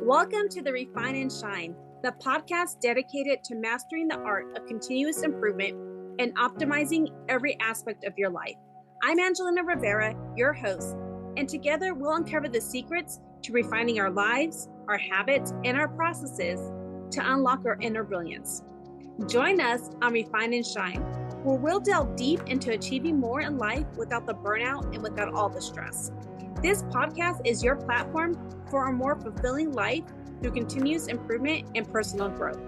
Welcome to the Refine and Shine, the podcast dedicated to mastering the art of continuous improvement and optimizing every aspect of your life. I'm Angelina Rivera, your host, and together we'll uncover the secrets to refining our lives, our habits, and our processes to unlock our inner brilliance. Join us on Refine and Shine, where we'll delve deep into achieving more in life without the burnout and without all the stress. This podcast is your platform for a more fulfilling life through continuous improvement and personal growth.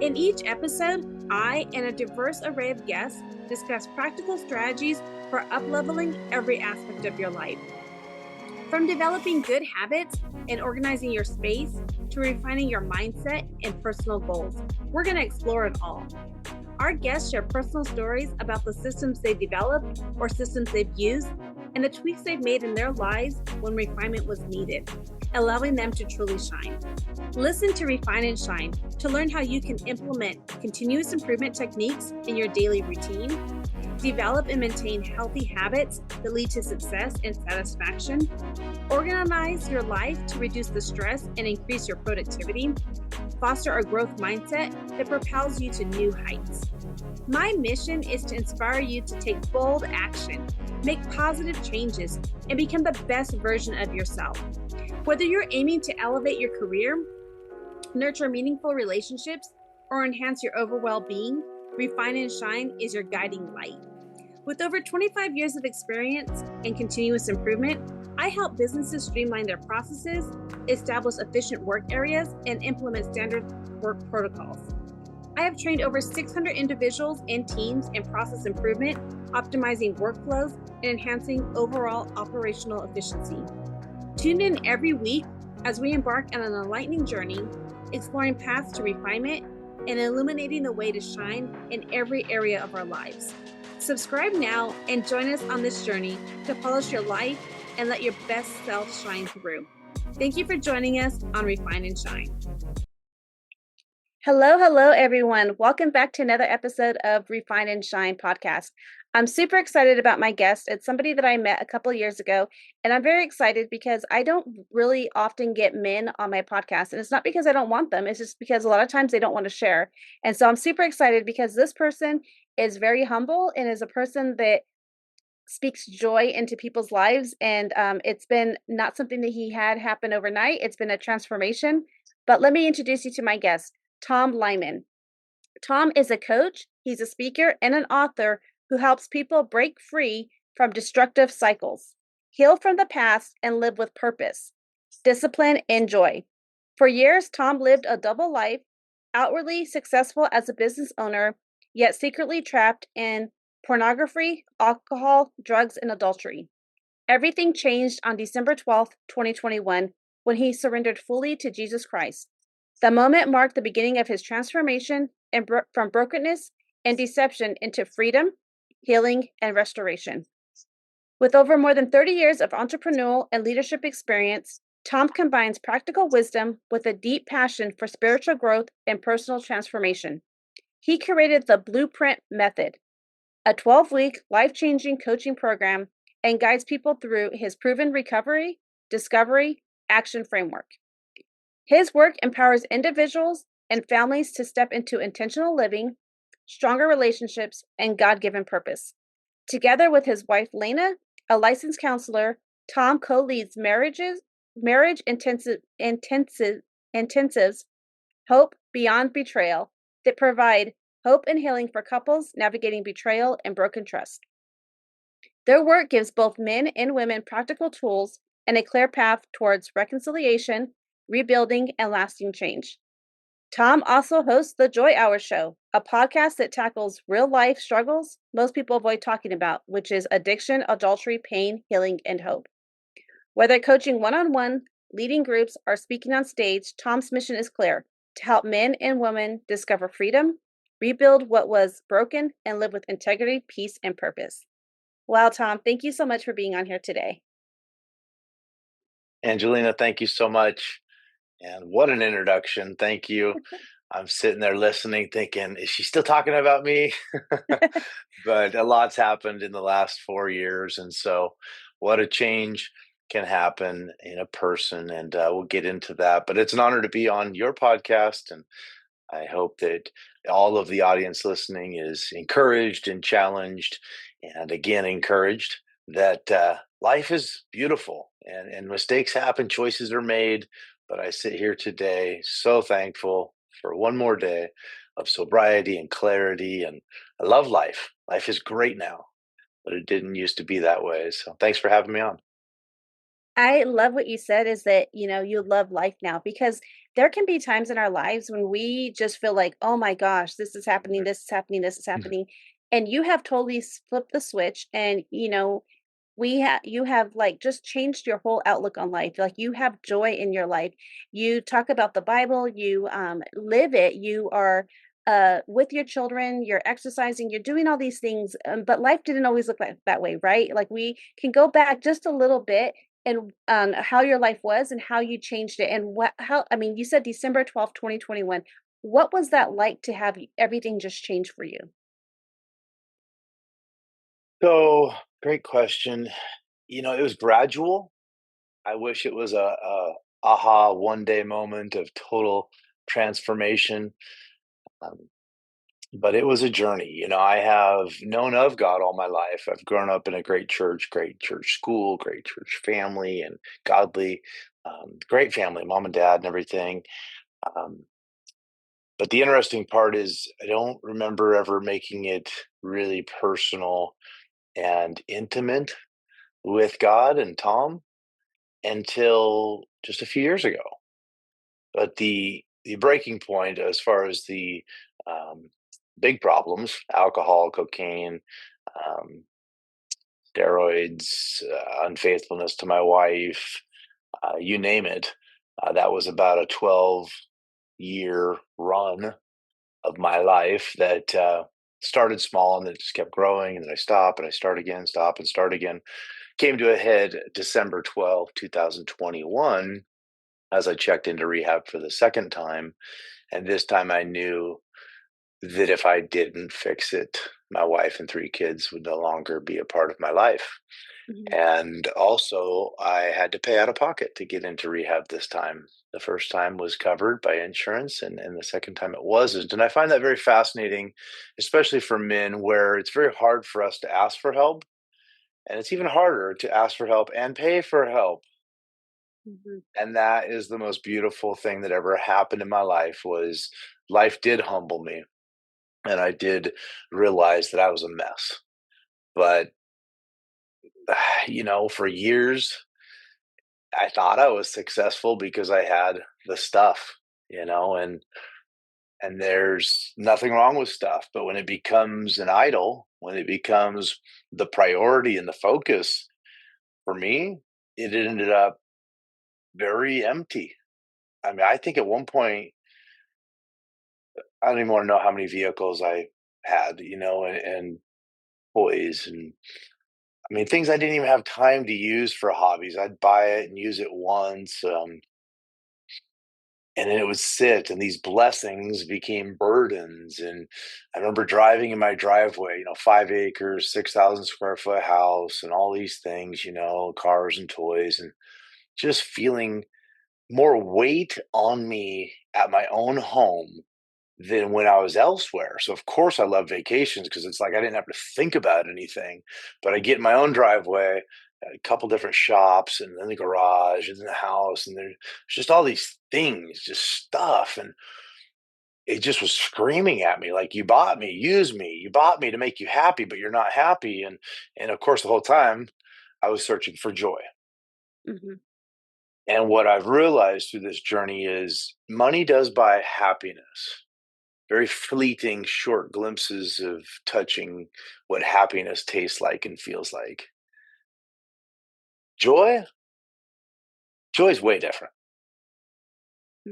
In each episode, I and a diverse array of guests discuss practical strategies for up-leveling every aspect of your life. From developing good habits and organizing your space to refining your mindset and personal goals, we're going to explore it all. Our guests share personal stories about the systems they've developed or systems they've used and the tweaks they've made in their lives when refinement was needed, allowing them to truly shine. Listen to Refine and Shine to learn how you can implement continuous improvement techniques in your daily routine, develop and maintain healthy habits that lead to success and satisfaction, organize your life to reduce the stress and increase your productivity, foster a growth mindset that propels you to new heights. My mission is to inspire you to take bold action, make positive changes, and become the best version of yourself. Whether you're aiming to elevate your career, nurture meaningful relationships, or enhance your overall well-being, Refine and Shine is your guiding light. With over 25 years of experience in continuous improvement, I help businesses streamline their processes, establish efficient work areas, and implement standard work protocols. I have trained over 600 individuals and teams in process improvement, optimizing workflows, and enhancing overall operational efficiency. Tune in every week as we embark on an enlightening journey, exploring paths to refinement and illuminating the way to shine in every area of our lives. Subscribe now and join us on this journey to polish your life and let your best self shine through. Thank you for joining us on Refine and Shine. Hello, everyone. Welcome back to another episode of Refine and Shine podcast. I'm super excited about my guest. It's somebody that I met a couple of years ago, and I'm very excited because I don't really often get men on my podcast, and it's not because I don't want them. It's just because a lot of times they don't want to share. And so I'm super excited because this person is very humble and is a person that speaks joy into people's lives. And it's been not something that he had happen overnight. It's been a transformation. But let me introduce you to my guest, Tom Lyman. Tom is a coach, he's a speaker, and an author who helps people break free from destructive cycles, heal from the past, and live with purpose, discipline, and joy. For years, Tom lived a double life, outwardly successful as a business owner, yet secretly trapped in pornography, alcohol, drugs, and adultery. Everything changed on December 12th, 2021, when he surrendered fully to Jesus Christ. The moment marked the beginning of his transformation and from brokenness and deception into freedom, healing, and restoration. With over more than 30 years of entrepreneurial and leadership experience, Tom combines practical wisdom with a deep passion for spiritual growth and personal transformation. He created the Blueprint Method, a 12-week life-changing coaching program, and guides people through his proven recovery, discovery, action framework. His work empowers individuals and families to step into intentional living, stronger relationships, and God-given purpose. Together with his wife, Lena, a licensed counselor, Tom co-leads marriage intensives, Hope Beyond Betrayal, that provide hope and healing for couples navigating betrayal and broken trust. Their work gives both men and women practical tools and a clear path towards reconciliation, rebuilding, and lasting change. Tom also hosts the Joy Hour Show, a podcast that tackles real-life struggles most people avoid talking about, which is addiction, adultery, pain, healing, and hope. Whether coaching one-on-one, leading groups, or speaking on stage, Tom's mission is clear: to help men and women discover freedom, rebuild what was broken, and live with integrity, peace, and purpose. Wow, Tom, thank you so much for being on here today. Angelina, thank you so much. And what an introduction. Thank you. I'm sitting there listening, thinking, is she still talking about me? But a lot's happened in the last 4 years. And so what a change. can happen in a person, and we'll get into that. But it's an honor to be on your podcast, and I hope that all of the audience listening is encouraged and challenged, and again, encouraged that life is beautiful and mistakes happen, choices are made. But I sit here today so thankful for one more day of sobriety and clarity. And I love life. Life is great now, but it didn't used to be that way. So thanks for having me on. I love what you said is that, you love life now because there can be times in our lives when we just feel like, oh my gosh, this is happening, this is happening, this is happening. And you have totally flipped the switch and, you have like just changed your whole outlook on life. Like you have joy in your life. You talk about the Bible, you live it, you are with your children, you're exercising, you're doing all these things. But life didn't always look like that way, right? Like we can go back just a little bit and how your life was and how you changed it and you said December 12th, 2021. What was that like to have everything just change for you? So, great question. It was gradual. I wish it was a aha one day moment of total transformation. Um, but it was a journey. I have known of God all my life. I've grown up in a great church school, great church family, and godly, great family, mom and dad, and everything. Um, but the interesting part is, I don't remember ever making it really personal and intimate with God and Tom until just a few years ago. But the breaking point as far as the um, big problems, alcohol, cocaine, um, steroids, unfaithfulness to my wife, you name it, that was about a 12-year run of my life that started small and then just kept growing. And then I stop and I start again, stop and start again. Came to a head December 12th, 2021, as I checked into rehab for the second time. And this time I knew that if I didn't fix it, my wife and three kids would no longer be a part of my life. Mhm. And also, I had to pay out of pocket to get into rehab this time. The first time was covered by insurance, and the second time it wasn't. And I find that very fascinating, especially for men, where it's very hard for us to ask for help. And it's even harder to ask for help and pay for help. Mhm. And that is the most beautiful thing that ever happened in my life. Was life did humble me, and I did realize that I was a mess. But for years I thought I was successful because I had the stuff, and there's nothing wrong with stuff, but when it becomes an idol, when it becomes the priority and the focus for me, it ended up very empty. I mean, I think at one point I don't even want to know how many vehicles I had, and toys, and I mean things I didn't even have time to use for hobbies. I'd buy it and use it once. And then it would sit, and these blessings became burdens. And I remember driving in my driveway, 5 acres, 6,000 square foot house, and all these things, cars and toys, and just feeling more weight on me at my own home than when I was elsewhere. So of course I love vacations because it's like I didn't have to think about anything. But I get in my own driveway, a couple different shops, and then the garage, and then the house, and there's just all these things, just stuff, and it just was screaming at me like, "You bought me, use me. You bought me to make you happy, but you're not happy." And of course, the whole time I was searching for joy. Mhm. And what I've realized through this journey is money does buy happiness, very fleeting, short glimpses of touching what happiness tastes like and feels like. Joy, joy is way different.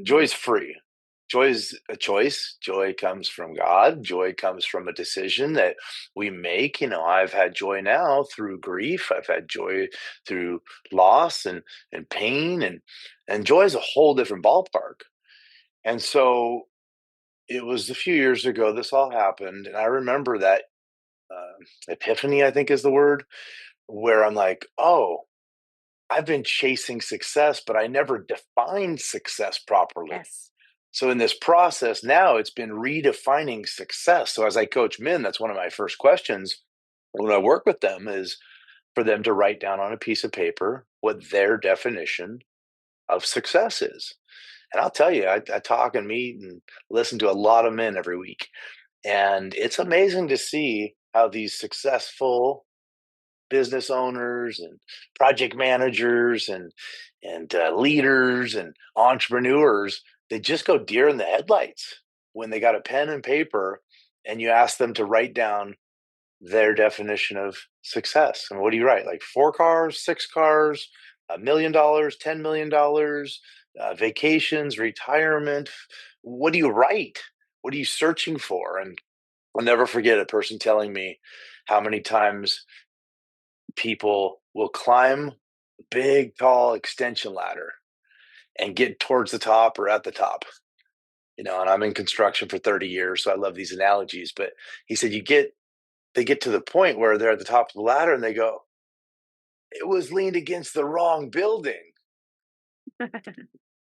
Joy Mhm. is free. Joy is a choice. Joy comes from God. Joy comes from a decision that we make. I've had joy now through grief. I've had joy through loss and pain, and joy is a whole different ballpark. And so it was a few years ago this all happened, and I remember that epiphany, I think is the word, where I'm like, oh. I've been chasing success, but I never defined success properly. Yes. So in this process now, it's been redefining success. So as I coach men, that's one of my first questions when I work with them is for them to write down on a piece of paper what their definition of success is. And I'll tell you, I talk and meet and listen to a lot of men every week. And it's amazing to see how these successful business owners and project managers and leaders and entrepreneurs, they just go deer in the headlights when they got a pen and paper and you ask them to write down their definition of success. And what do you write? Like 4 cars, 6 cars, $1 million, $10 million, vacations, retirement. What do you write? What are you searching for? And I'll never forget a person telling me how many times people will climb a big, tall extension ladder and get towards the top or at the top. And I'm in construction for 30 years, so I love these analogies. But he said, they get to the point where they're at the top of the ladder and they go, it was leaned against the wrong building.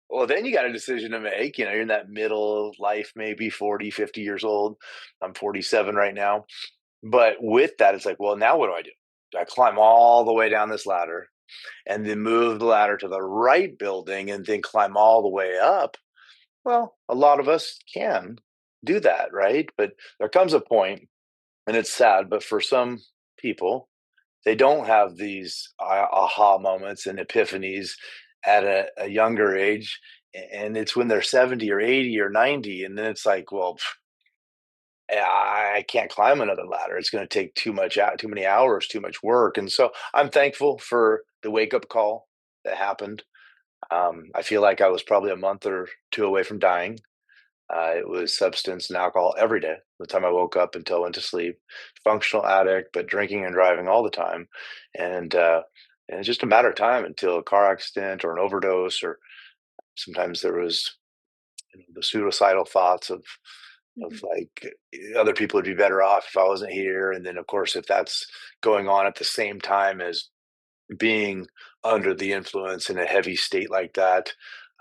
Well, then you got a decision to make. You're in that middle of life, maybe 40, 50 years old. I'm 47 right now. But with that, it's like, well, now what do I do? Do I climb all the way down this ladder and then move the ladder to the right building and then climb all the way up? Well, a lot of us can do that, right? But there comes a point, and it's sad, but for some people, they don't have these aha moments and epiphanies at a younger age. And it's when they're 70 or 80 or 90. And then it's like, well, I can't climb another ladder. It's going to take too many hours, too much work. And so I'm thankful for the wake up call that happened. I feel like I was probably a month or two away from dying. It was substance and alcohol every day, from the time I woke up until I went to sleep. Functional addict, but drinking and driving all the time. And, uh, and it's just a matter of time until a car accident or an overdose, or sometimes there was the suicidal thoughts of Mhm. like other people would be better off if I wasn't here. And then, of course, if that's going on at the same time as being under the influence in a heavy state like that,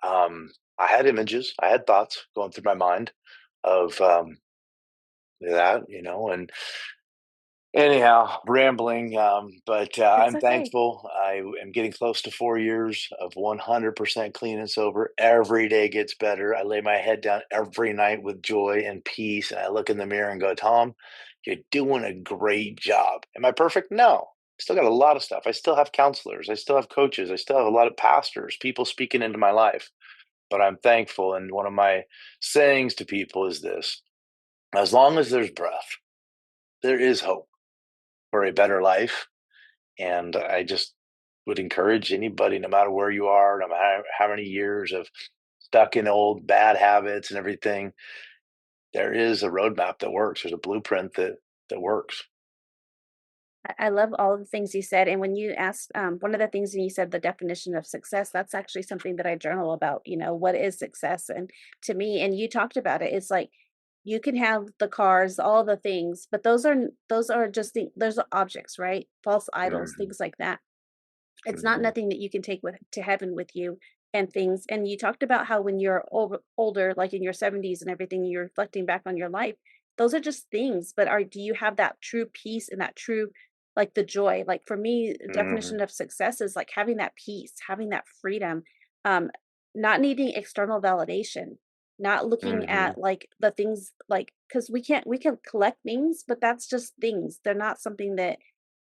um, I had images, I had thoughts going through my mind of that, and anyhow, rambling, but It's I'm okay. thankful. I am getting close to 4 years of 100% clean and sober. Every day gets better. I lay my head down every night with joy and peace, and I look in the mirror and go, Tom, you're doing a great job. Am I perfect? No. Still got a lot of stuff. I still have counselors. I still have coaches. I still have a lot of pastors, people speaking into my life. But I'm thankful. And one of my sayings to people is this: as long as there's breath, there is hope for a better life. And I just would encourage anybody, no matter where you are, no matter how many years of stuck in old bad habits and everything, there is a roadmap that works. There's a blueprint that works. I love all of the things you said. And when you asked, one of the things when you said the definition of success, that's actually something that I journal about. What is success? And to me, and you talked about it, it's like you can have the cars, all the things, but those are just those are objects, right? False idols, Mhm, things like that. It's not mhm, nothing that you can take with to heaven with you and things. And you talked about how when you're older, like in your 70s and everything, you're reflecting back on your life. Those are just things, but do you have that true peace and that true, like the joy? Like for me, the definition mhm, of success is like having that peace, having that freedom, um, not needing external validation, not looking mhm, at like the things like because we can collect things, but that's just things. They're not something that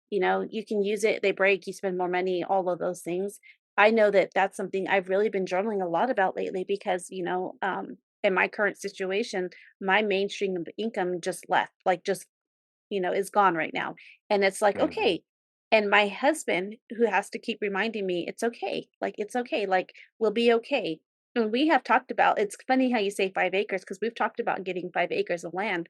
you can use it, they break, you spend more money, all of those things. I know that that's something I've really been journaling a lot about lately because, in my current situation, my mainstream of income just left, like just, is gone right now. And it's like, mhm, okay. And my husband, who has to keep reminding me, it's okay, like, we'll be okay. And we have talked about, it's funny how you say 5 acres because we've talked about getting 5 acres of land,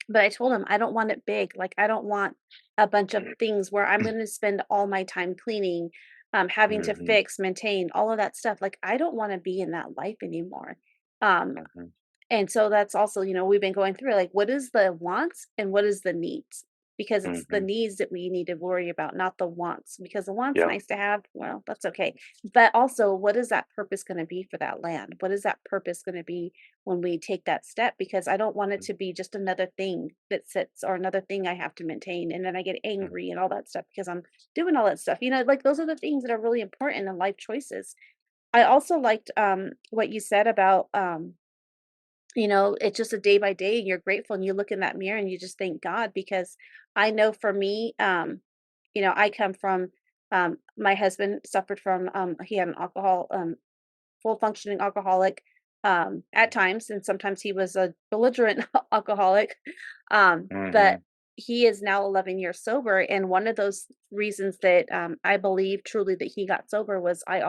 but I told him, "I don't want it big, like, I don't want a bunch of things where I'm gonna spend all my time cleaning, having to mhm, fix, maintain, all of that stuff, like, I don't wanna be in that life anymore." Um, mhm. and so that's also, we've been going through, like, what is the wants and what is the needs? because it's the Mhm. needs that we need to worry about, not the wants. Because the wants Yeah. nice to have, well, that's okay. But also, what is that purpose going to be for that land? What is that purpose going to be when we take that step? Because I don't want it to be just another thing that sits or another thing I have to maintain. And then I get Mhm. angry and all that stuff because I'm doing all that stuff. Like those are the things that are really important in life choices. I also liked what you said about it's just a day by day and you're grateful and you look in that mirror and you just thank God because I know for me, I come from my husband suffered from he had an full functioning alcoholic at times, and sometimes he was a belligerent alcoholic. But Mhm. he is now 11 years sober. And one of those reasons that I believe truly that he got sober was I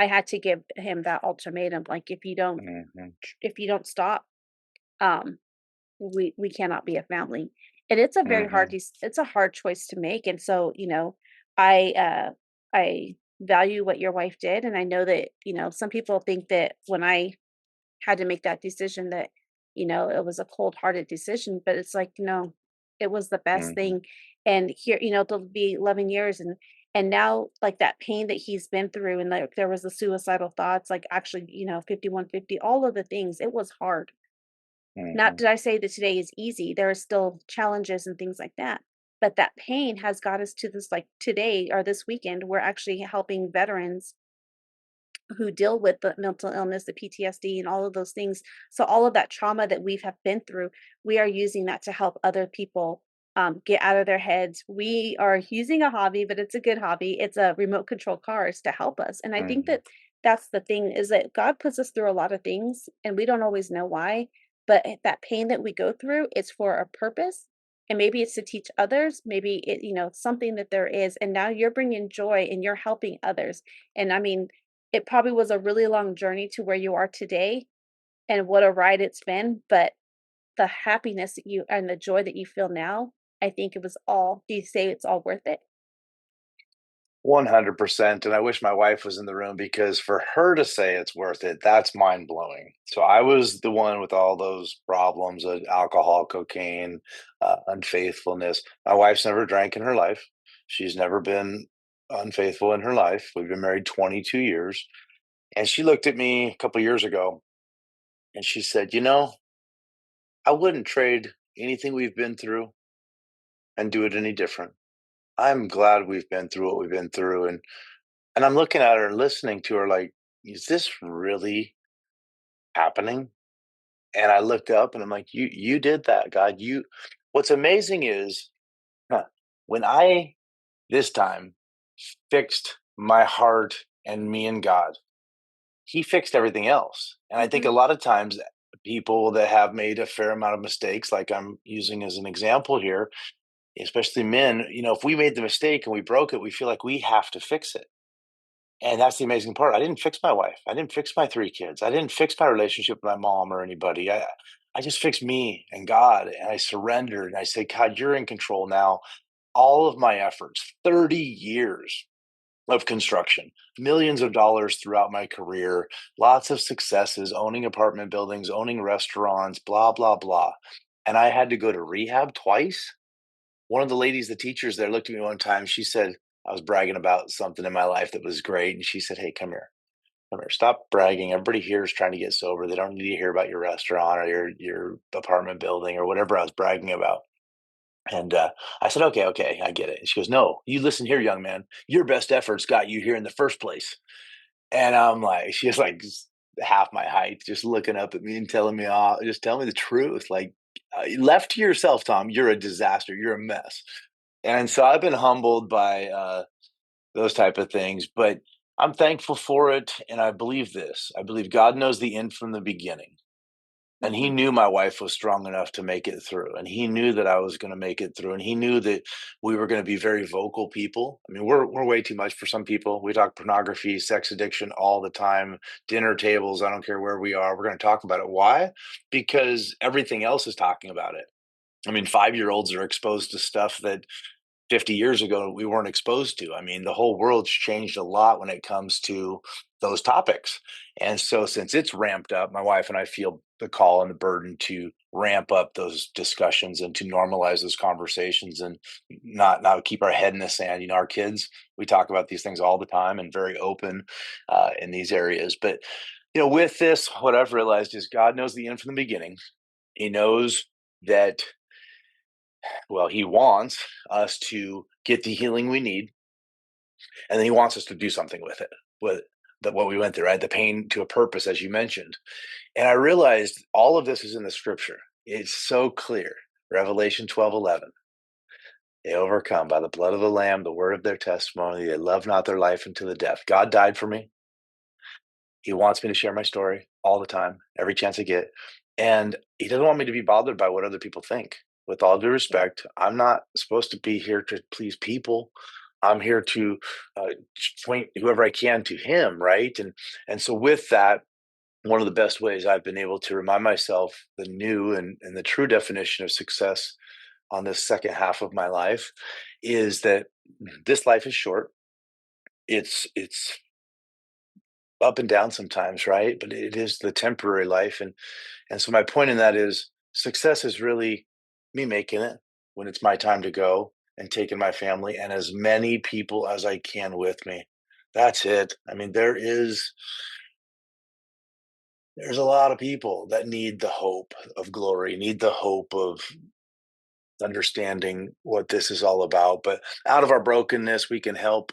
had to give him that ultimatum. Like, Mhm. if you don't stop, um, we cannot be a family. And it's a very Mhm. it's a hard choice to make. And so, I value what your wife did. And I know that, some people think that when I had to make that decision that, it was a cold-hearted decision, but it's like, no, it was the best Mhm. thing. And here, there'll be 11 years and now like that pain that he's been through and like there was the suicidal thoughts, like actually, 5150, all of the things, it was hard. Not Mhm. did I say that today is easy, there are still challenges and things like that, but that pain has got us to this, like, today or this weekend, we're actually helping veterans who deal with the mental illness, the PTSD, and all of those things. So all of that trauma that we have been through, we are using that to help other people get out of their heads. We are using a hobby, but it's a good hobby. It's a remote control cars to help us. And I think Mhm. that that's the thing is that God puts us through a lot of things, and we don't always know why. But that pain that we go through, it's for a purpose. And maybe it's to teach others, maybe something that there is. And now you're bringing joy and you're helping others. And I mean, it probably was a really long journey to where you are today, and what a ride it's been, but the happiness that you and the joy that you feel now, I think it was all do you say it's all worth it? 100%. And I wish my wife was in the room because for her to say it's worth it, that's mind blowing. So I was the one with all those problems of alcohol, cocaine, unfaithfulness. My wife's never drank in her life. She's never been unfaithful in her life. We've been married 22 years. And she looked at me a couple years ago and she said, I wouldn't trade anything we've been through and do it any different. I'm glad we've been through what we've been through. And I'm looking at her and listening to her like, "Is this really happening?" And I looked up and I'm like, "You did that, God. You." What's amazing is, huh, when I this time fixed my heart and me and God, he fixed everything else. And I think a Mhm, lot of times people that have made a fair amount of mistakes, like I'm using as an example here, especially men, if we made the mistake and we broke it, we feel like we have to fix it. And that's the amazing part. I didn't fix my wife. I didn't fix my 3 kids. I didn't fix my relationship with my mom or anybody. I just fixed me and God, and I surrendered, and I said, "God, you're in control now." All of my efforts, 30 years of construction, millions of dollars throughout my career, lots of successes, owning apartment buildings, owning restaurants, blah, blah, blah. And I had to go to rehab twice. One of the ladies, the teachers there, looked at me one time. She said, I was bragging about something in my life that was great. And she said, "Hey, come here. Come here. Stop bragging. Everybody here is trying to get sober. They don't need to hear about your restaurant or your apartment building or whatever I was bragging about." And I said, "Okay, okay, I get it." And she goes, "No, you listen here, young man. Your best efforts got you here in the first place." And I'm like, she was like half my height, just looking up at me and telling me, just tell me the truth. Like, left to yourself, Tom, you're a disaster. You're a mess. And so I've been humbled by those type of things, but I'm thankful for it. And I believe this. I believe God knows the end from the beginning. And he mhm. knew my wife was strong enough to make it through. And he knew that I was going to make it through. And he knew that we were going to be very vocal people. I mean, we're way too much for some people. We talk pornography, sex addiction all the time, dinner tables. I don't care where we are. We're going to talk about it. Why? Because everything else is talking about it. I mean, 5-year-olds are exposed to stuff that 50 years ago we weren't exposed to. I mean, the whole world's changed a lot when it comes to those topics. And so since it's ramped up, my wife and I feel the call and the burden to ramp up those discussions and to normalize those conversations and not keep our head in the sand. Our kids, we talk about these things all the time and very open in these areas. But with this, what I've realized is God knows the end from the beginning. He knows that, well, he wants us to get the healing we need, and then he wants us to do something with it, with what we went through, right? The pain to a purpose, as you mentioned. And I realized all of this is in the scripture. It's so clear. Revelation 12:11. They overcome by the blood of the Lamb, the word of their testimony. They love not their life unto the death. God died for me. He wants me to share my story all the time, every chance I get. And he doesn't want me to be bothered by what other people think. With all due respect, I'm not supposed to be here to please people. I'm here to point whoever I can to him, right? And so with that, one of the best ways I've been able to remind myself the new and the true definition of success on this second half of my life is that this life is short. It's up and down sometimes, right? But it is the temporary life. And so my point in that is success is really me making it when it's my time to go and taking my family and as many people as I can with me. That's it. I mean, there's a lot of people that need the hope of glory, need the hope of understanding what this is all about. But out of our brokenness, we can help.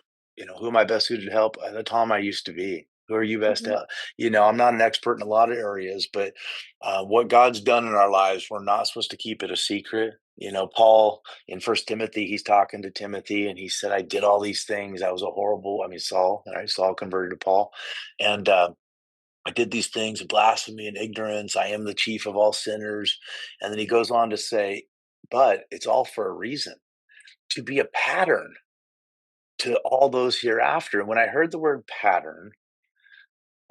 Who am I best suited to help? The Tom I used to be. Who are you best to Mhm. help? I'm not an expert in a lot of areas, but what God's done in our lives, we're not supposed to keep it a secret. Paul in First Timothy, he's talking to Timothy, and he said, "I did all these things. I was a horrible." I mean, Saul, right? Saul converted to Paul, and I did these things, blasphemy and ignorance. I am the chief of all sinners. And then he goes on to say, but it's all for a reason, to be a pattern to all those hereafter. And when I heard the word pattern,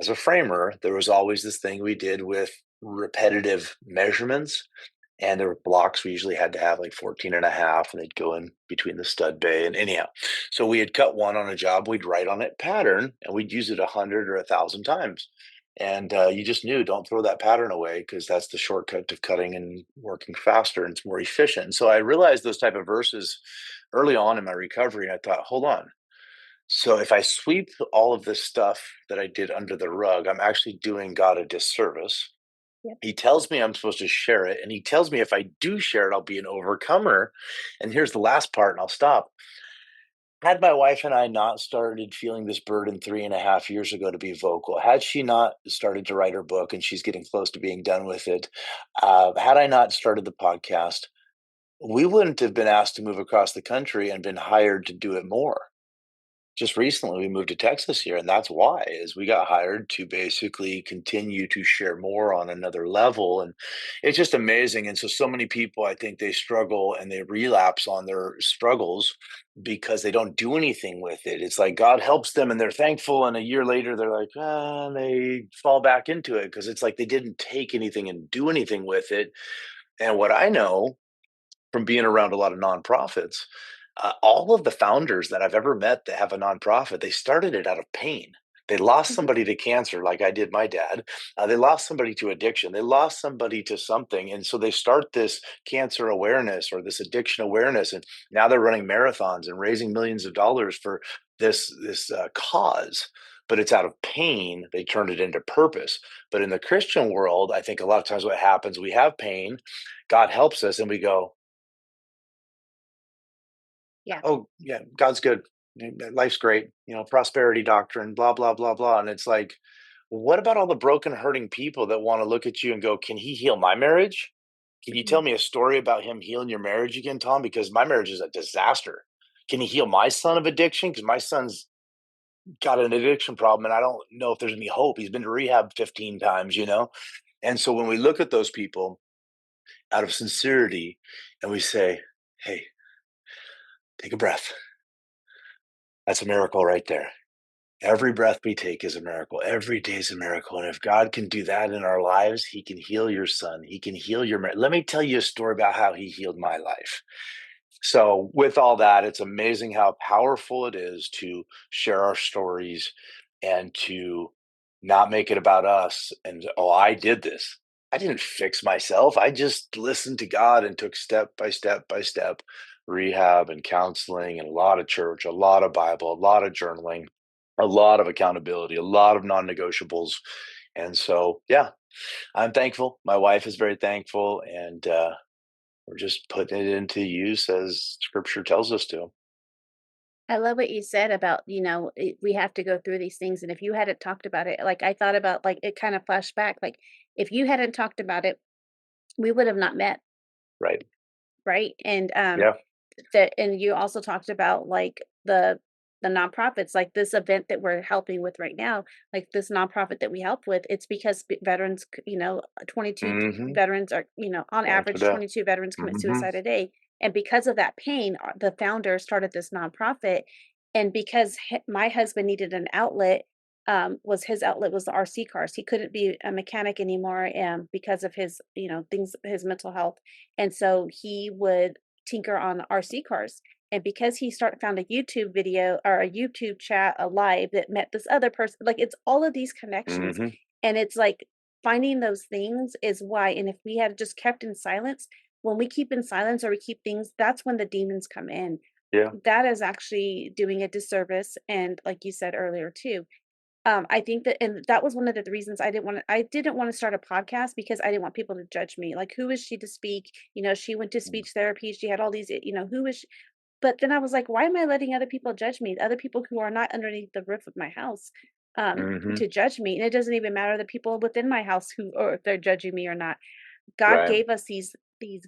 as a framer, there was always this thing we did with repetitive measurements. And there were blocks we usually had to have like 14 and a half, and they'd go in between the stud bay. And anyhow, so we had cut one on a job, we'd write on it pattern, and we'd use it 100 or 1,000 times. And you just knew, don't throw that pattern away because that's the shortcut to cutting and working faster and it's more efficient. And so I realized those type of verses early on in my recovery. And I thought, hold on. So if I sweep all of this stuff that I did under the rug, I'm actually doing God a disservice. Yep. He tells me I'm supposed to share it. And he tells me if I do share it, I'll be an overcomer. And here's the last part, and I'll stop. Had my wife and I not started feeling this burden 3.5 years ago to be vocal, had she not started to write her book, and she's getting close to being done with it, had I not started the podcast, we wouldn't have been asked to move across the country and been hired to do it more. Just recently we moved to Texas here, and that's why is we got hired to basically continue to share more on another level. And it's just amazing. And so many people, I think, they struggle and they relapse on their struggles because they don't do anything with it. It's like God helps them and they're thankful, and a year later they're like, ah, and they fall back into it because it's like they didn't take anything and do anything with it. And what I know from being around a lot of nonprofits, all of the founders that I've ever met that have a nonprofit, they started it out of pain. They lost Mhm. somebody to cancer, like I did my dad. They lost somebody to addiction. They lost somebody to something. And so they start this cancer awareness or this addiction awareness. And now they're running marathons and raising millions of dollars for this cause. But it's out of pain. They turned it into purpose. But in the Christian world, I think a lot of times what happens, we have pain, God helps us, and we go, Yeah. oh yeah, God's good. Life's great. Prosperity doctrine, blah, blah, blah, blah. And it's like, what about all the broken, hurting people that want to look at you and go, can he heal my marriage? Can you tell Mhm. me a story about him healing your marriage again, Tom? Because my marriage is a disaster. Can he heal my son of addiction? Because my son's got an addiction problem and I don't know if there's any hope. He's been to rehab 15 times. And so when we look at those people out of sincerity and we say, hey, take a breath. That's a miracle right there. Every breath we take is a miracle. Every day is a miracle. And if God can do that in our lives, he can heal your son. He can heal your marriage. Let me tell you a story about how he healed my life. So, with all that, it's amazing how powerful it is to share our stories and to not make it about us and, oh, I did this. I didn't fix myself. I just listened to God and took step by step rehab and counseling and a lot of church, a lot of Bible, a lot of journaling, a lot of accountability, a lot of non-negotiables. And so, yeah, I'm thankful. My wife is very thankful, and we're just putting it into use as Scripture tells us to. I love what you said about, we have to go through these things. And if you hadn't talked about it, like I thought about, like it kind of flashed back, like if you hadn't talked about it, we would have not met, Right. right? And Yeah. that and you also talked about, like, the nonprofits, like this event that we're helping with right now, like this nonprofit that we help with, it's because veterans, 22 Hmm. veterans are, on Going to average, death. 22 veterans commit Hmm. suicide a day. And because of that pain, the founder started this nonprofit. And because my husband needed an outlet, was his outlet was the RC cars. He couldn't be a mechanic anymore, because of his, things, his mental health. And so he would tinker on RC cars. And because he found a YouTube video or a YouTube chat, a live that met this other person, like it's all of these connections. Hmm. And it's like finding those things is why. And if we had just kept in silence, when we keep in silence or we keep things, that's when the demons come in. Yeah. That is actually doing a disservice. And like you said earlier too, I think that, and that was one of the reasons I didn't want to start a podcast, because I didn't want people to judge me. Like, who is she to speak? She went to speech therapy. She had all these, who is she? But then I was like, why am I letting other people judge me? Other people who are not underneath the roof of my house, Hmm. to judge me. And it doesn't even matter the people within my house who, or if they're judging me or not. God Right. gave us these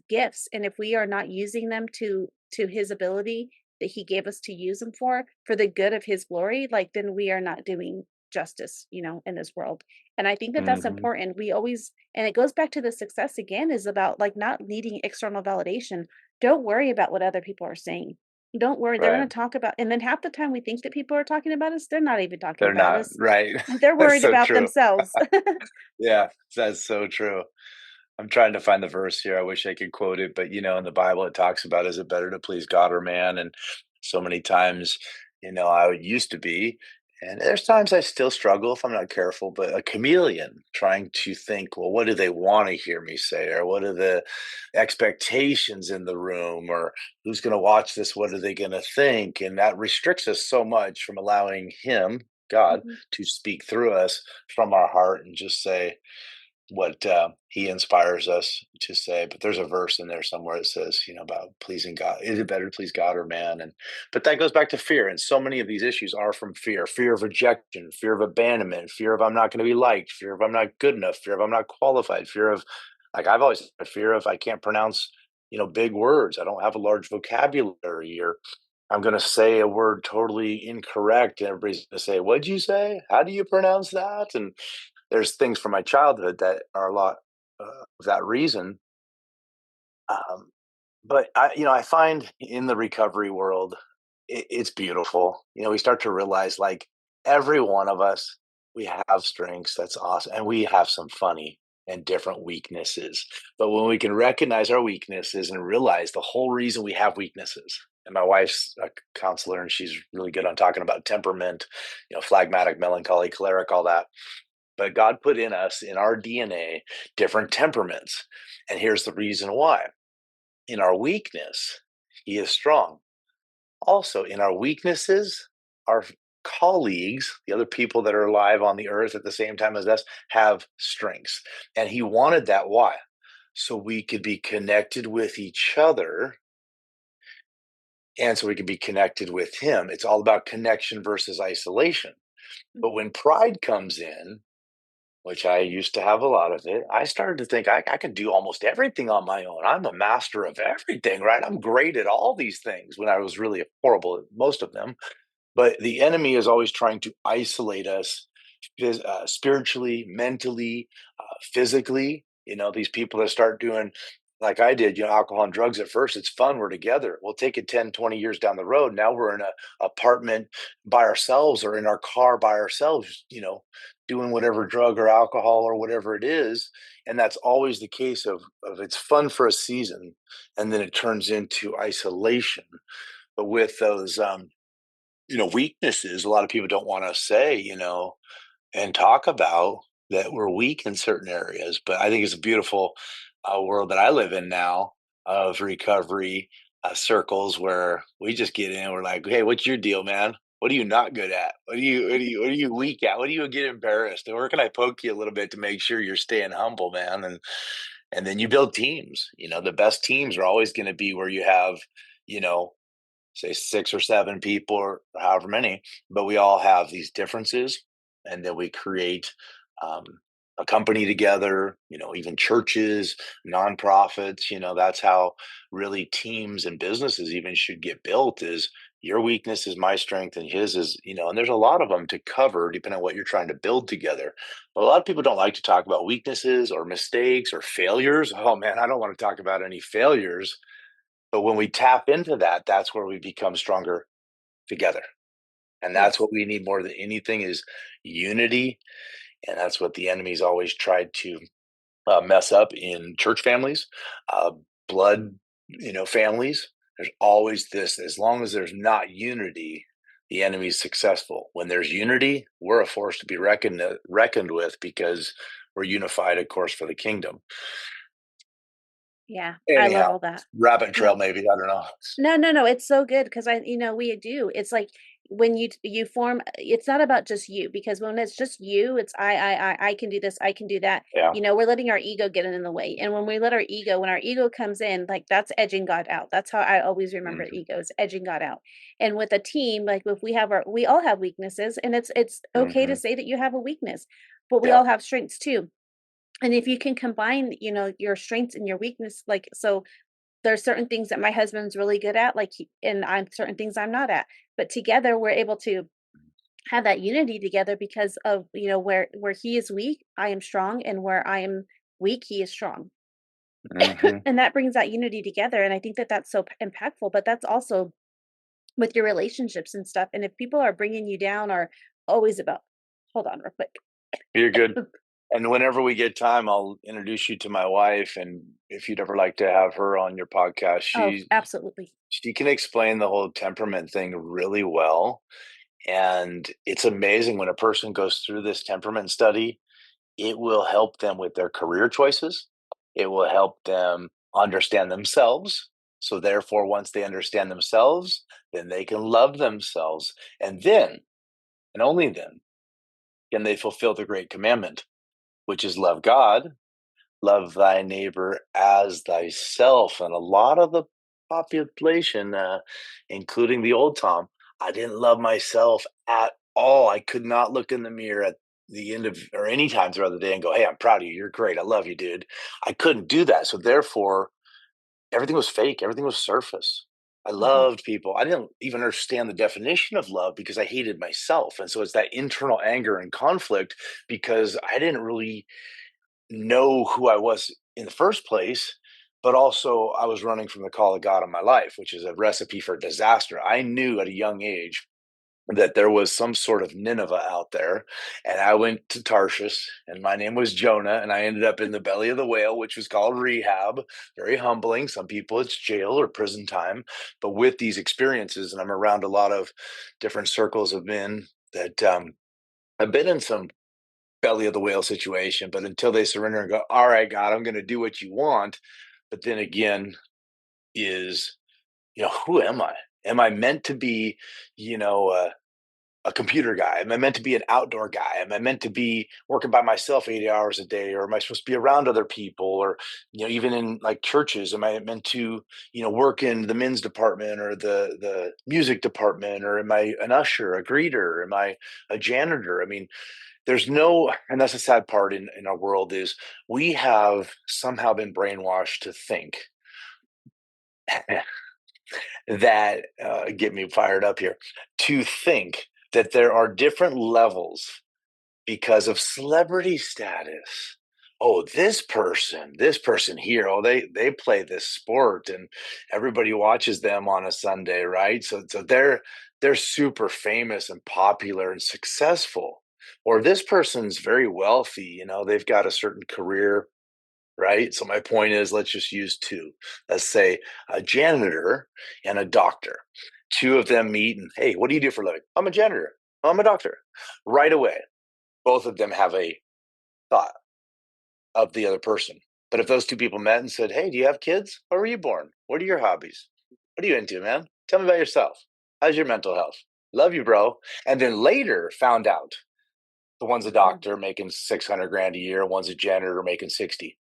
gifts, and if we are not using them to his ability that he gave us to use them for the good of his glory, like then we are not doing justice, in this world. And I think that that's Hmm. important. We always, and it goes back to the success again, is about like not needing external validation. Don't worry about what other people are saying. Don't worry. They're Right. going to talk about, and then half the time we think that people are talking about us, they're not even talking They're about not us. right. They're That's worried so about true. themselves. Yeah, that's so true. I'm trying to find the verse here. I wish I could quote it, but in the Bible it talks about, is it better to please God or man? And so many times, I used to be, and there's times I still struggle if I'm not careful, but a chameleon trying to think, well, what do they want to hear me say? Or what are the expectations in the room? Or who's going to watch this? What are they going to think? And that restricts us so much from allowing Him, God, Mhm. to speak through us from our heart and just say, what he inspires us to say. But there's a verse in there somewhere that says, about pleasing God. Is it better to please God or man? And but that goes back to fear. And so many of these issues are from fear: fear of rejection, fear of abandonment, fear of I'm not going to be liked, fear of I'm not good enough, fear of I'm not qualified, fear of, like, I've always had a fear of I can't pronounce, big words. I don't have a large vocabulary, or I'm going to say a word totally incorrect. And everybody's going to say, what'd you say? How do you pronounce that? And there's things from my childhood that are a lot of that reason. Um, but I find in the recovery world, it's beautiful. We start to realize, like, every one of us, we have strengths. That's awesome, and we have some funny and different weaknesses. But when we can recognize our weaknesses and realize the whole reason we have weaknesses, and my wife's a counselor, and she's really good on talking about temperament, phlegmatic, melancholy, choleric, all that. But God put in us, in our DNA, different temperaments. And here's the reason why: in our weakness, He is strong. Also, in our weaknesses, our colleagues, the other people that are alive on the earth at the same time as us, have strengths. And He wanted that. Why? So we could be connected with each other, and so we could be connected with Him. It's all about connection versus isolation. But when pride comes in, which I used to have a lot of it, I started to think I could do almost everything on my own. I'm a master of everything, right? I'm great at all these things, when I was really horrible at most of them. But the enemy is always trying to isolate us, spiritually, mentally, physically. These people that start doing like I did, alcohol and drugs at first, it's fun. We're together. We'll take it 10, 20 years down the road. Now we're in a apartment by ourselves, or in our car by ourselves, doing whatever drug or alcohol or whatever it is. And that's always the case of it's fun for a season, and then it turns into isolation. But with those weaknesses, a lot of people don't want to say, and talk about. that we're weak in certain areas. But I think it's a beautiful world that I live in now of recovery circles where we just get in and we're like, hey, what's your deal, man? What are you not good at? What are you weak at? What do you get embarrassed? And where can I poke you a little bit to make sure you're staying humble, man? And then you build teams. You know, the best teams are always going to be where you have, you know, say 6 or 7 people or however many, but we all have these differences, and then we create um, a company together. You know, even churches, nonprofits. You know, that's how really teams and businesses even should get built. Is your weakness is my strength, and his is, you know. And there's a lot of them to cover depending on what you're trying to build together. But a lot of people don't like to talk about weaknesses or mistakes or failures. Oh man, I don't want to talk about any failures, but when we tap into that, that's where we become stronger together. And that's Yes. what we need more than anything is unity. And that's what the enemy's always tried to mess up in church families, uh, blood, you know, families. There's always this, as long as there's not unity, the enemy's successful. When there's unity, we're a force to be reckoned with because we're unified, of course, for the kingdom. Yeah, I love Anyhow, all that. rabbit No. trail, maybe. I don't know. No, no, no, it's so good because we do. It's like when you form it's not about just you because when it's just you, it's I can do this, I can do that. Yeah. We're letting our ego get in the way. And when our ego comes in, like that's edging God out. That's how I always remember Hmm. ego is edging God out. And with a team, like if we all have weaknesses and it's okay to Hmm. say that you have a weakness, but we Yeah. all have strengths too. And if you can combine, your strengths and your weakness, like so there's certain things that my husband's really good at, and I'm certain things I'm not at. But together we're able to have that unity together because of, where he is weak, I am strong, and where I am weak, he is strong. Hmm. And that brings that unity together. And I think that that's so impactful, but that's also with your relationships and stuff. And if people are bringing you down or always about, hold on real quick. You're good. And whenever we get time, I'll introduce you to my wife. And if you'd ever like to have her on your podcast, Oh, absolutely. she can explain the whole temperament thing really well. And it's amazing when a person goes through this temperament study, it will help them with their career choices. It will help them understand themselves. So therefore, once they understand themselves, then they can love themselves. And then, and only then, can they fulfill the great commandment, which is love God, love thy neighbor as thyself. And a lot of the population, including the old Tom, I didn't love myself at all. I could not look in the mirror at the end of or any time throughout the day and go, hey, I'm proud of you. You're great. I love you, dude. I couldn't do that. So therefore, everything was fake. Everything was surface. I Hmm. loved people. I didn't even understand the definition of love because I hated myself. And so it's that internal anger and conflict because I didn't really know who I was in the first place, but also I was running from the call of God on my life, which is a recipe for disaster. I knew at a young age that there was some sort of Nineveh out there, and I went to Tarshish, and my name was Jonah, and I ended up in the belly of the whale, which was called rehab. Very humbling. Some people it's jail or prison time, but with these experiences, and I'm around a lot of different circles of men that have been in some belly of the whale situation, but until they surrender and go, all right, God, I'm going to do what you want. But then again, is, who am I? Am I meant to be, you know, a computer guy? Am I meant to be an outdoor guy? Am I meant to be working by myself 80 hours a day? Or am I supposed to be around other people? Or, even in like churches, am I meant to, work in the men's department or the music department? Or am I an usher, a greeter? Am I a janitor? I mean, there's no, and that's the sad part in our world is we have somehow been brainwashed to think that get me fired up here, to think that there are different levels because of celebrity status. Oh, this person here, oh, they play this sport and everybody watches them on a Sunday, right? So they're super famous and popular and successful. Or this person's very wealthy, they've got a certain career, right? So my point is, let's just use two. Let's say a janitor and a doctor. Two of them meet and, hey, what do you do for a living? I'm a janitor. I'm a doctor. Right away, both of them have a thought of the other person. But if those two people met and said, "Hey, do you have kids? Where were you born? What are your hobbies? What are you into, man? Tell me about yourself. How's your mental health? Love you, bro." And then later found out the one's a Mhm. doctor making 600 grand a year, one's a janitor making 60.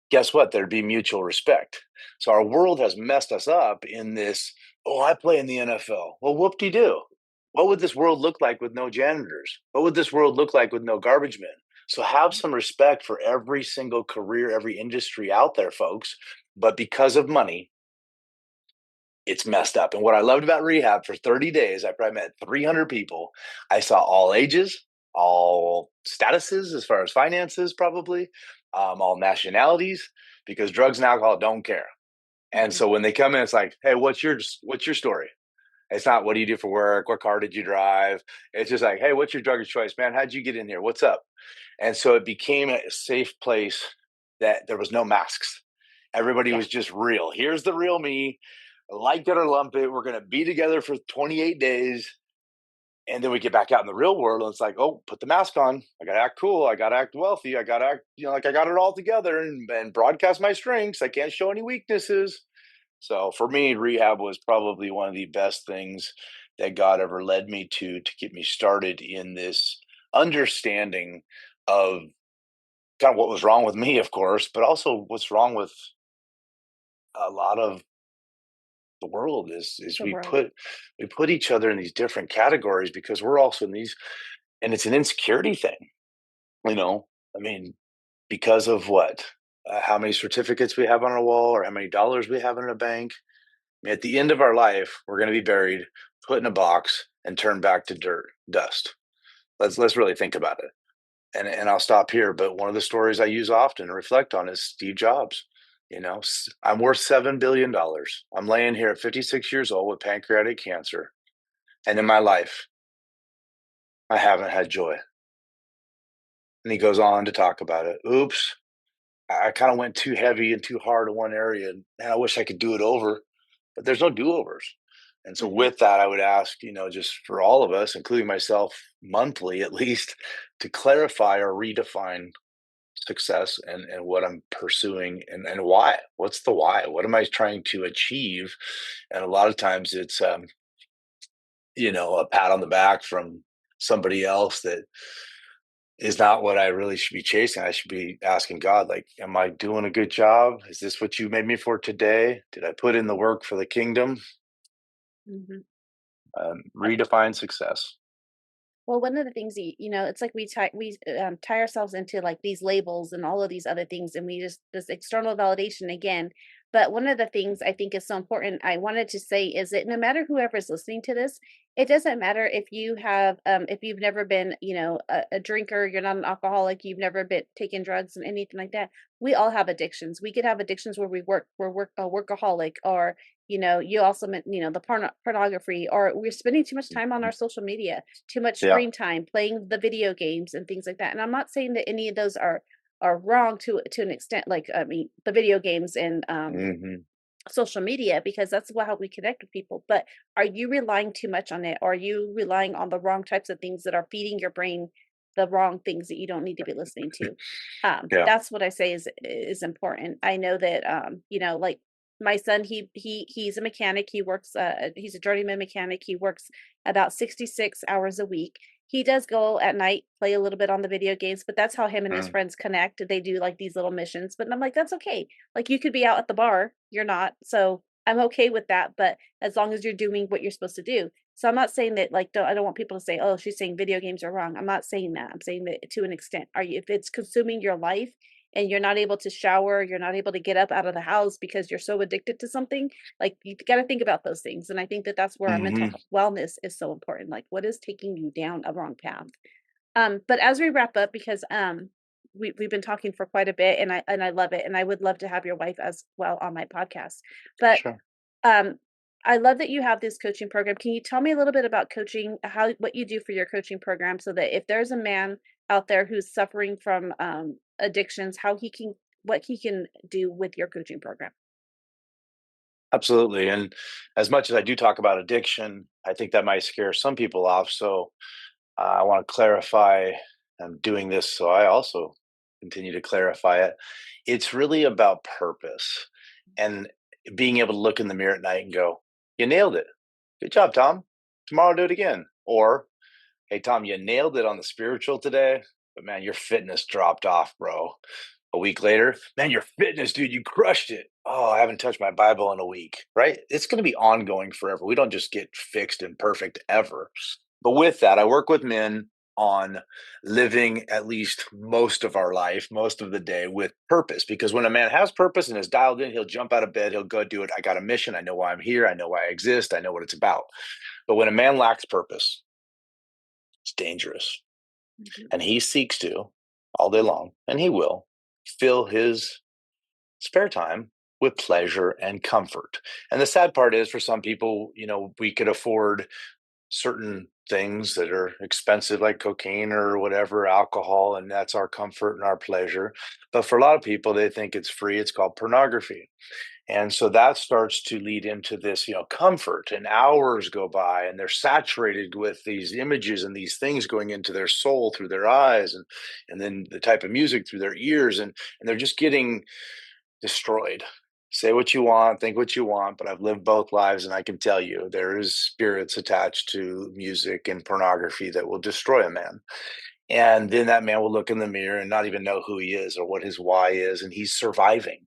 Guess what? There'd be mutual respect. So our world has messed us up in this, oh, I play in the NFL. Well, whoop de doo. What would this world look like with no janitors? What would this world look like with no garbage men? So have some respect for every single career, every industry out there, folks. But because of money, it's messed up. And what I loved about rehab for 30 days, I probably met 300 people. I saw all ages, all statuses as far as finances, probably, all nationalities, because drugs and alcohol don't care. And Mhm. so when they come in, it's like, hey, what's your story? It's not what do you do for work? What car did you drive? It's just like, hey, what's your drug of choice, man? How'd you get in here? What's up? And so it became a safe place that there was no masks. Everybody Yeah. was just real. Here's the real me. Like it or lump it. We're going to be together for 28 days. And then we get back out in the real world and it's like, oh, put the mask on. I got to act cool. I got to act wealthy. I got to act, like I got it all together and broadcast my strengths. I can't show any weaknesses. So for me, rehab was probably one of the best things that God ever led me to get me started in this understanding of kind of what was wrong with me, of course, but also what's wrong with a lot of the world is The we world. put each other in these different categories because we're also in these, and it's an insecurity thing, you know. I mean, because of what, how many certificates we have on our wall, or how many dollars we have in a bank. I mean, at the end of our life, we're going to be buried, put in a box, and turned back to dirt, dust. Let's really think about it. And I'll stop here. But one of the stories I use often and reflect on is Steve Jobs. I'm worth $7 billion. I'm laying here at 56 years old with pancreatic cancer, and in my life, I haven't had joy. And he goes on to talk about it. Oops, I kind of went too heavy and too hard in one area, and man, I wish I could do it over. But there's no do-overs. And so Mhm. with that, I would ask, just for all of us, including myself, monthly at least, to clarify or redefine success and what I'm pursuing and why. What's the why? What am I trying to achieve? And a lot of times it's a pat on the back from somebody else that is not what I really should be chasing. I should be asking God, like, am I doing a good job? Is this what you made me for today? Did I put in the work for the kingdom? Mhm. Redefine success. Well, one of the things it's like we tie ourselves into like these labels and all of these other things, and we just this external validation again. But one of the things I think is so important, I wanted to say, is that no matter whoever's listening to this, it doesn't matter if you've never been, a drinker, you're not an alcoholic, you've never been taken drugs and anything like that. We all have addictions. We could have addictions where we're a workaholic, or you also meant, the pornography, or we're spending too much time on our social media, too much Yeah. screen time, playing the video games and things like that. And I'm not saying that any of those are wrong to an extent, like I mean the video games and Hmm. social media, because that's how we connect with people. But are you relying too much on it? Are you relying on the wrong types of things that are feeding your brain the wrong things that you don't need to be listening to? Yeah. That's what I say is important. I know that like my son, he's a mechanic. He's a journeyman mechanic. He works about 66 hours a week. He does go at night, play a little bit on the video games, but that's how him and his Mm. friends connect. They do like these little missions. But I'm like, that's okay. Like, you could be out at the bar, you're not. So I'm okay with that, but as long as you're doing what you're supposed to do. So I'm not saying that, like, I don't want people to say, "Oh, she's saying video games are wrong." I'm not saying that. I'm saying that to an extent. If it's consuming your life and you're not able to shower, you're not able to get up out of the house because you're so addicted to something, like, you got to think about those things. And I think that that's where our mental Mhm. wellness is so important. Like, what is taking you down a wrong path? But as we wrap up, because we've been talking for quite a bit, and I love it, and I would love to have your wife as well on my podcast. But Sure. um, I love that you have this coaching program. Can you tell me a little bit about coaching, how what you do for your coaching program, so that if there's a man out there who's suffering from addictions, how he can what he can do with your coaching program? Absolutely. And as much as I do talk about addiction, I think that might scare some people off. So I want to clarify I'm doing this so I also continue to clarify it. It's really about purpose and being able to look in the mirror at night and go, you nailed it. Good job, Tom. Tomorrow, do it again. Or, hey, Tom, you nailed it on the spiritual today, but man, your fitness dropped off, bro. A week later, man, your fitness, dude, you crushed it. Oh, I haven't touched my Bible in a week, right? It's going to be ongoing forever. We don't just get fixed and perfect ever. But with that, I work with men on living at least most of our life, most of the day with purpose. Because when a man has purpose and is dialed in, he'll jump out of bed, he'll go do it. I got a mission. I know why I'm here. I know why I exist. I know what it's about. But when a man lacks purpose, it's dangerous. And he seeks to all day long, and he will fill his spare time with pleasure and comfort. And the sad part is for some people, we could afford certain things that are expensive, like cocaine or whatever, alcohol, and that's our comfort and our pleasure. But for a lot of people, they think it's free. It's called pornography. And so that starts to lead into this, comfort, and hours go by and they're saturated with these images and these things going into their soul through their eyes, and then the type of music through their ears, and they're just getting destroyed. Say what you want, think what you want, but I've lived both lives, and I can tell you there is spirits attached to music and pornography that will destroy a man. And then that man will look in the mirror and not even know who he is or what his why is, and he's surviving.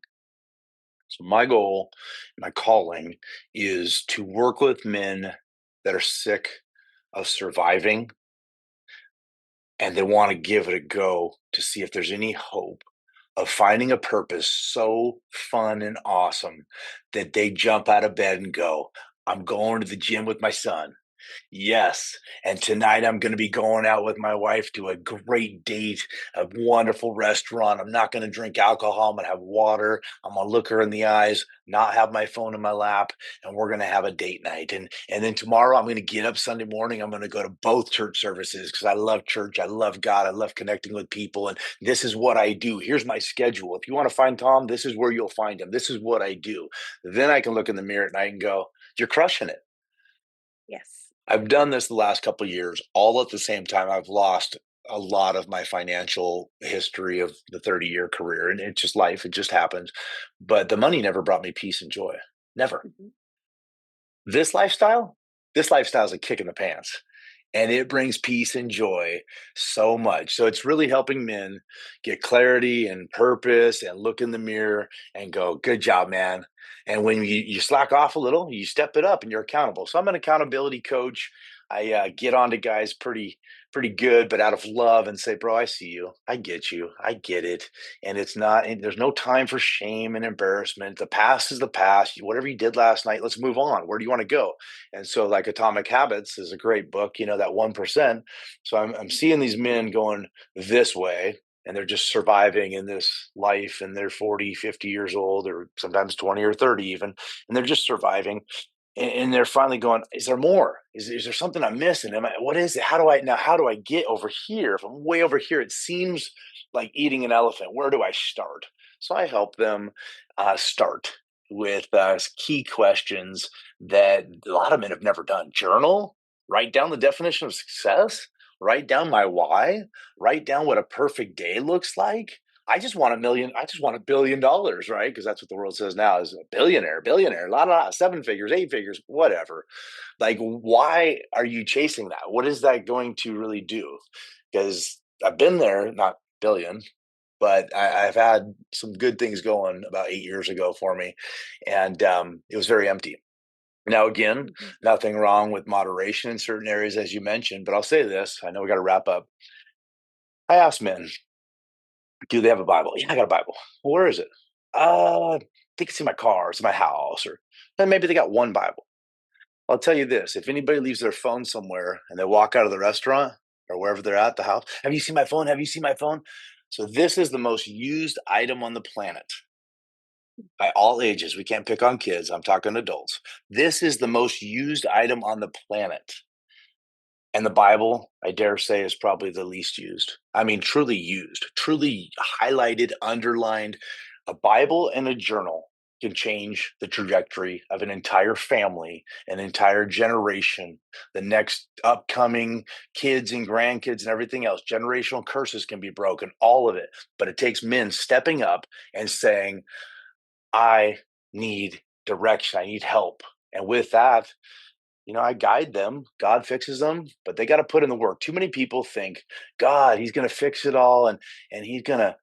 So my goal, my calling is to work with men that are sick of surviving and they want to give it a go to see if there's any hope of finding a purpose so fun and awesome that they jump out of bed and go, I'm going to the gym with my son. Yes. And tonight I'm going to be going out with my wife to a great date, a wonderful restaurant. I'm not going to drink alcohol. I'm going to have water. I'm going to look her in the eyes, not have my phone in my lap, and we're going to have a date night. And then tomorrow I'm going to get up Sunday morning. I'm going to go to both church services because I love church. I love God. I love connecting with people. And this is what I do. Here's my schedule. If you want to find Tom, this is where you'll find him. This is what I do. Then I can look in the mirror at night and go, you're crushing it. Yes. I've done this the last couple of years, all at the same time. I've lost a lot of my financial history of the 30-year career, and it's just life. It just happens. But the money never brought me peace and joy. Never. This lifestyle, this lifestyle is a kick in the pants. And it brings peace and joy so much. So it's really helping men get clarity and purpose and look in the mirror and go, good job, man. And when you slack off a little, you step it up and you're accountable. So I'm an accountability coach. I get on to guys pretty good, but out of love, and say, bro, I see you. I get you. I get it. And there's no time for shame and embarrassment. The past is the past. Whatever you did last night, let's move on. Where do you want to go? And so, like, Atomic Habits is a great book, that 1%. So I'm seeing these men going this way, and they're just surviving in this life, and they're 40, 50 years old, or sometimes 20 or 30 even, and they're just surviving. And they're finally going, is there more? Is there something I'm missing? What is it? How do I get over here? If I'm way over here, it seems like eating an elephant. Where do I start? So I help them start with key questions that a lot of men have never done. Journal, write down the definition of success, write down my why, write down what a perfect day looks like. I just want $1 billion, right? Because that's what the world says now is a billionaire, la, 7 figures, 8 figures, whatever. Like, why are you chasing that? What is that going to really do? Because I've been there, not billion, but I've had some good things going about 8 years ago for me. And it was very empty. Now, again, nothing wrong with moderation in certain areas, as you mentioned, but I'll say this. I know we got to wrap up. I ask men, do they have a Bible? Yeah, I got a Bible. Well, where is it? I think it's in my car, it's in my house, or then maybe they got one Bible. I'll tell you this, if anybody leaves their phone somewhere and they walk out of the restaurant or wherever they're at the house, have you seen my phone? Have you seen my phone? So this is the most used item on the planet by all ages. We can't pick on kids. I'm talking adults. This is the most used item on the planet. And the Bible, I dare say, is probably the least used. I mean, truly used, truly highlighted, underlined. A Bible and a journal can change the trajectory of an entire family, an entire generation, the next upcoming kids and grandkids and everything else. Generational curses can be broken, all of it. But it takes men stepping up and saying, I need direction, I need help. And with that, I guide them. God fixes them, but they got to put in the work. Too many people think God, he's going to fix it all, and he's gonna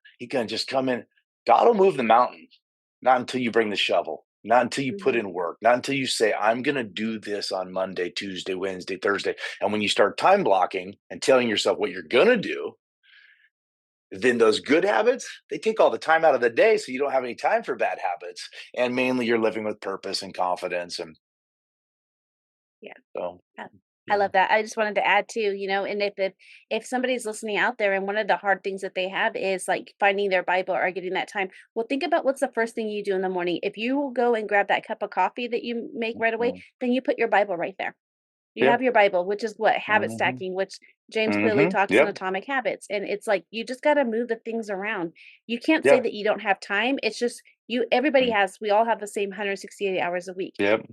just come in. God will move the mountain, not until you bring the shovel, not until you put Mhm. in work, not until you say, I'm going to do this on Monday, Tuesday, Wednesday, Thursday. And when you start time blocking and telling yourself what you're going to do, then those good habits, they take all the time out of the day. So you don't have any time for bad habits. And mainly you're living with purpose and confidence. And Yeah. so, I yeah. love that. I just wanted to add too, and if somebody's listening out there and one of the hard things that they have is like finding their Bible or getting that time, well, think about what's the first thing you do in the morning. If you will go and grab that cup of coffee that you make right away, Mhm. then you put your Bible right there. You Yeah. have your Bible, which is what habit Mhm. stacking, which James Clearly Mhm. talks in Yep. Atomic Habits. And it's like you just got to move the things around. You can't say Yeah. that you don't have time. It's just everybody Mm. we all have the same 168 hours a week. Yep.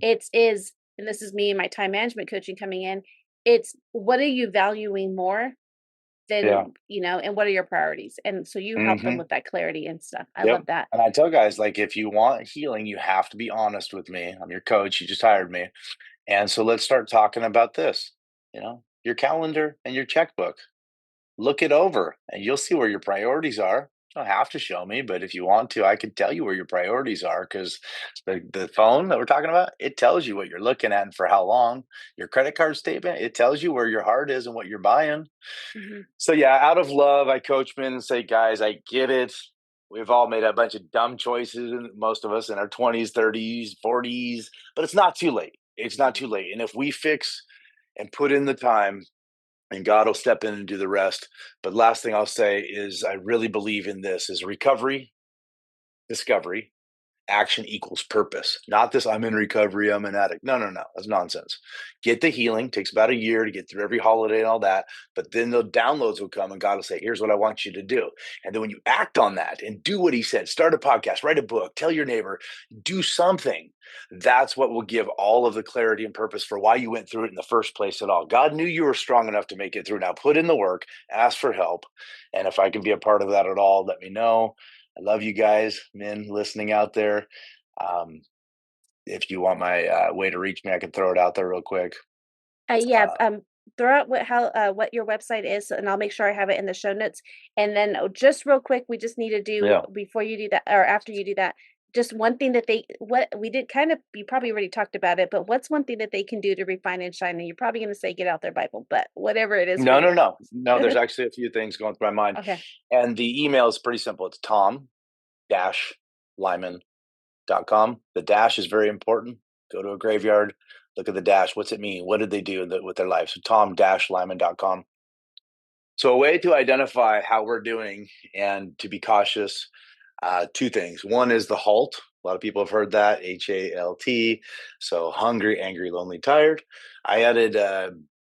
And this is me and my time management coaching coming in. It's what are you valuing more Yeah. than, and what are your priorities? And so you help them Mhm. with that clarity and stuff. I Yep. love that. And I tell guys, like, if you want healing, you have to be honest with me. I'm your coach. You just hired me. And so let's start talking about this, your calendar and your checkbook. Look it over and you'll see where your priorities are. You don't have to show me, but if you want to, I can tell you where your priorities are because the phone that we're talking about, it tells you what you're looking at and for how long. Your credit card statement, it tells you where your heart is and what you're buying. Hmm. So yeah, out of love, I coach men and say, guys, I get it. We've all made a bunch of dumb choices, most of us in our 20s, 30s, 40s, but it's not too late. It's not too late. And if we fix and put in the time, and God will step in and do the rest. But last thing I'll say is I really believe in this is recovery, discovery, action equals purpose. Not this, I'm in recovery, I'm an addict. No, no, no. That's nonsense. Get the healing. Takes about a year to get through every holiday and all that. But then the downloads will come and God will say, here's what I want you to do. And then when you act on that and do what he said, start a podcast, write a book, tell your neighbor, do something. That's what will give all of the clarity and purpose for why you went through it in the first place at all. God knew you were strong enough to make it through. Now put in the work, ask for help. And if I can be a part of that at all, let me know. I love you guys, men listening out there. Um, if you want my way to reach me, I can throw it out there real quick. Yeah, Uh, throw out what your website is, and I'll make sure I have it in the show notes. And then just real quick, we just need to do yeah. before you do that or after you do that, just one thing that what we did kind of you probably already talked about it, but what's one thing that they can do to refine and shine? And you're probably going to say get out their Bible, but whatever it is for No, no, you. no. No, there's actually a few things going through my mind. Okay. And the email is pretty simple. It's Tom-Lyman.com. The dash is very important. Go to a graveyard, look at the dash. What's it mean? What did they do with their life? So Tom-Lyman.com. So a way to identify how we're doing and to be cautious. Two things. One is the HALT. A lot of people have heard that, HALT. So hungry, angry, lonely, tired. I added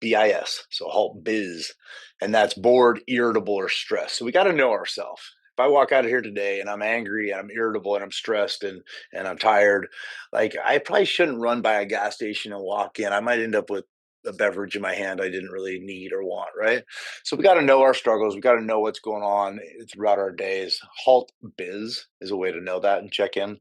BIS, so HALT biz, and that's bored, irritable, or stressed. So we got to know ourselves. If I walk out of here today and I'm angry and I'm irritable and I'm stressed and I'm tired, like I probably shouldn't run by a gas station and walk in. I might end up with a beverage in my hand I didn't really need or want, right? So we got to know our struggles. We got to know what's going on throughout our days. Halt biz is a way to know that and check in.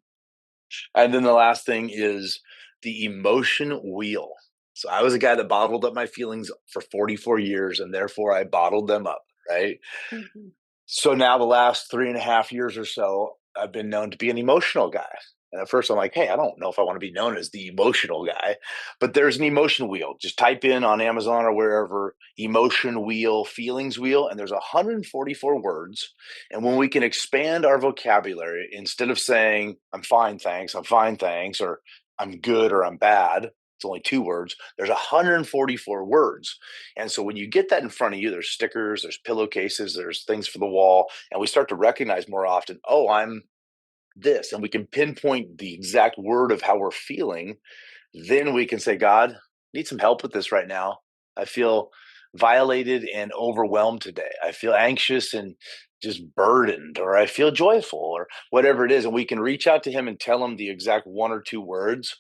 And then the last thing is the emotion wheel. So I was a guy that bottled up my feelings for 44 years and therefore I bottled them up, right? Mhm. So now the last 3.5 years or so, I've been known to be an emotional guy. And at first I'm like, hey, I don't know if I want to be known as the emotional guy, but there's an emotion wheel. Just type in on Amazon or wherever emotion wheel, feelings wheel, and there's 144 words. And when we can expand our vocabulary, instead of saying, I'm fine, thanks, or I'm good or I'm bad, it's only 2 words. There's 144 words. And so when you get that in front of you, there's stickers, there's pillowcases, there's things for the wall, and we start to recognize more often, oh, I'm this, and we can pinpoint the exact word of how we're feeling. Then we can say, God, I need some help with this right now. I feel violated and overwhelmed today. I feel anxious and just burdened, or I feel joyful, or whatever it is. And we can reach out to him and tell him the exact 1 or 2 words,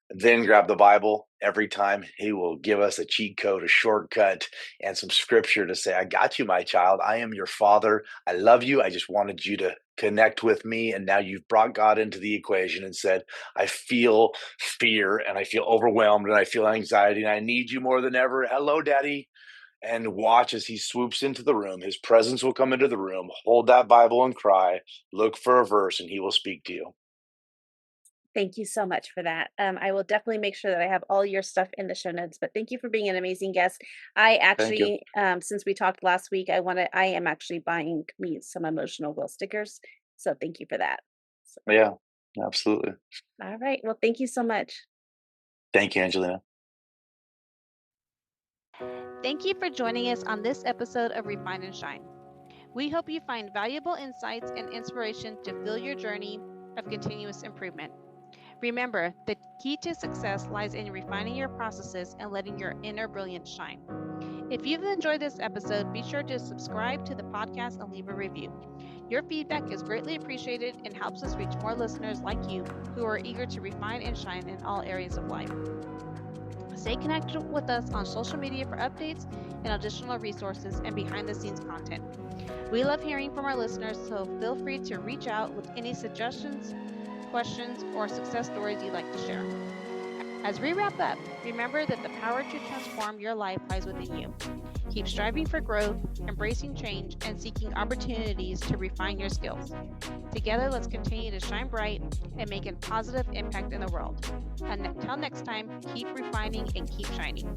then grab the Bible. Every time he will give us a cheat code, a shortcut, and some scripture to say, I got you, my child. I am your father. I love you. I just wanted you to connect with me. And now you've brought God into the equation and said, I feel fear and I feel overwhelmed and I feel anxiety and I need you more than ever. Hello, daddy. And watch as he swoops into the room. His presence will come into the room. Hold that Bible and cry. Look for a verse and he will speak to you. Thank you so much for that. I will definitely make sure that I have all your stuff in the show notes. But thank you for being an amazing guest. I Thank you. actually, since we talked last week, I am actually buying me some emotional will stickers. So thank you for that. So, Yeah, absolutely. all right. Well, thank you so much. Thank you, Angelina. Thank you for joining us on this episode of Refine and Shine. We hope you find valuable insights and inspiration to fuel your journey of continuous improvement. Remember, the key to success lies in refining your processes and letting your inner brilliance shine. If you've enjoyed this episode, be sure to subscribe to the podcast and leave a review. Your feedback is greatly appreciated and helps us reach more listeners like you who are eager to refine and shine in all areas of life. Stay connected with us on social media for updates and additional resources and behind the scenes content. We love hearing from our listeners, so feel free to reach out with any suggestions, questions, or success stories you'd like to share. As we wrap up, remember that the power to transform your life lies within you. Keep striving for growth, embracing change, and seeking opportunities to refine your skills. Together, let's continue to shine bright and make a positive impact in the world. And until next time, keep refining and keep shining.